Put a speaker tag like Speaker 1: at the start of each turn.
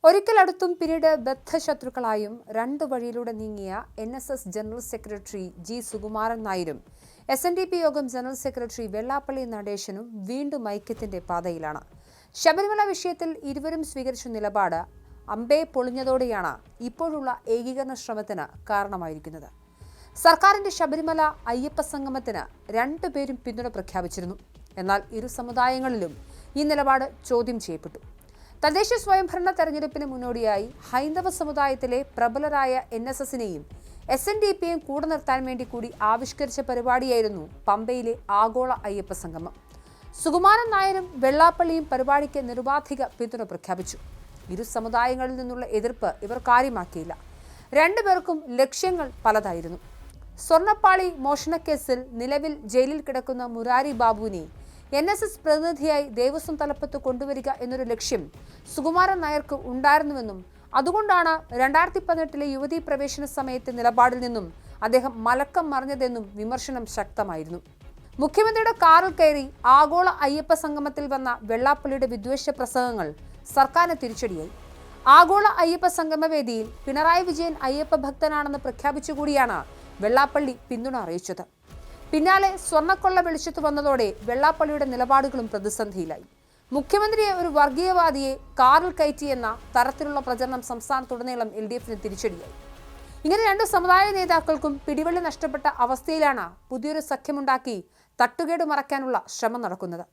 Speaker 1: ഒരിക്കൽ അടുത്തും പിന്നീട് ബദ്ധശത്രുക്കളായും രണ്ടു വഴിയിലൂടെ നീങ്ങിയ NSS general secretary G Sukumaran നായരും SNDP യോഗം ജനറൽ സെക്രട്ടറി വെള്ളാപ്പള്ളി നടേശനും വീണ്ടും ഐക്യത്തിന്റെ പാതയിലാണ്. ശബരിമല വിഷയത്തിൽ ഇരുവരും സ്വീകരിച്ച നിലപാട് അമ്പേ പൊളിഞ്ഞതോടെയാണ് ഇപ്പോഴുള്ള ഏകീകരണ ശ്രമത്തിന് കാരണമായിരിക്കുന്നത്. സർക്കാരിന്റെ ശബരിമല അയ്യപ്പ സംഗമത്തിന് രണ്ടുപേരും പിന്തുണ പ്രഖ്യാപിച്ചിരുന്നു. എന്നാൽ ഇരു സമുദായങ്ങളിലും ഈ നിലപാട് ചോദ്യം ചെയ്യപ്പെട്ടു. തദ്ദേശ സ്വയംഭരണ തെരഞ്ഞെടുപ്പിന് മുന്നോടിയായി ഹൈന്ദവ സമുദായത്തിലെ പ്രബലരായ NSSനെയും SNDPയെയും കൂടെ നിർത്താൻ വേണ്ടി കൂടി ആവിഷ്കരിച്ച പരിപാടിയായിരുന്നു പമ്പയിലെ ആഗോള അയ്യപ്പ സംഗമം. സുകുമാരൻ നായരും വെള്ളാപ്പള്ളിയും പരിപാടിക്ക് നിരുപാധിക പിന്തുണ പ്രഖ്യാപിച്ചു. ഇരു സമുദായങ്ങളിൽ നിന്നുള്ള എതിർപ്പ് ഇവർ കാര്യമാക്കിയില്ല. രണ്ടുപേർക്കും ലക്ഷ്യങ്ങൾ പലതായിരുന്നു. സ്വർണ്ണപ്പാളി മോഷണക്കേസിൽ നിലവിൽ ജയിലിൽ കിടക്കുന്ന മുരാരി ബാബുവിനെ NSS പ്രതിനിധിയായി ദേവസ്വം തലപ്പത്ത് കൊണ്ടുവരിക എന്നൊരു ലക്ഷ്യം സുകുമാരൻ നായർക്ക് ഉണ്ടായിരുന്നുവെന്നും അതുകൊണ്ടാണ് 2018 യുവതീ പ്രവേശന സമയത്തെ നിലപാടിൽ നിന്നും അദ്ദേഹം മലക്കം മറിഞ്ഞതെന്നും വിമർശനം ശക്തമായിരുന്നു. മുഖ്യമന്ത്രിയുടെ കാറിൽ കയറി ആഗോള അയ്യപ്പ സംഗമത്തിൽ വന്ന വെള്ളാപ്പള്ളിയുടെ വിദ്വേഷ പ്രസംഗങ്ങൾ സർക്കാരിന് തിരിച്ചടിയായി. ആഗോള അയ്യപ്പ സംഗമവേദിയിൽ പിണറായി വിജയൻ അയ്യപ്പ ഭക്തനാണെന്ന് പ്രഖ്യാപിച്ചുകൂടിയാണ് വെള്ളാപ്പള്ളി പിന്തുണ അറിയിച്ചത്. പിന്നാലെ സ്വർണ്ണക്കൊള്ള വെളിച്ചത്ത് വന്നതോടെ വെള്ളാപ്പള്ളിയുടെ നിലപാടുകളും പ്രതിസന്ധിയിലായി. മുഖ്യമന്ത്രിയെ ഒരു വർഗീയവാദിയെ കാറിൽ കയറ്റിയെന്ന തരത്തിലുള്ള പ്രചരണം സംസ്ഥാനത്തുടനീളം LDFന് തിരിച്ചടിയായി. ഇങ്ങനെ രണ്ട് സമുദായ നേതാക്കൾക്കും പിടിവള്ളി നഷ്ടപ്പെട്ട അവസ്ഥയിലാണ് പുതിയൊരു സഖ്യമുണ്ടാക്കി തട്ടുകേട് മറയ്ക്കാനുള്ള ശ്രമം നടക്കുന്നത്.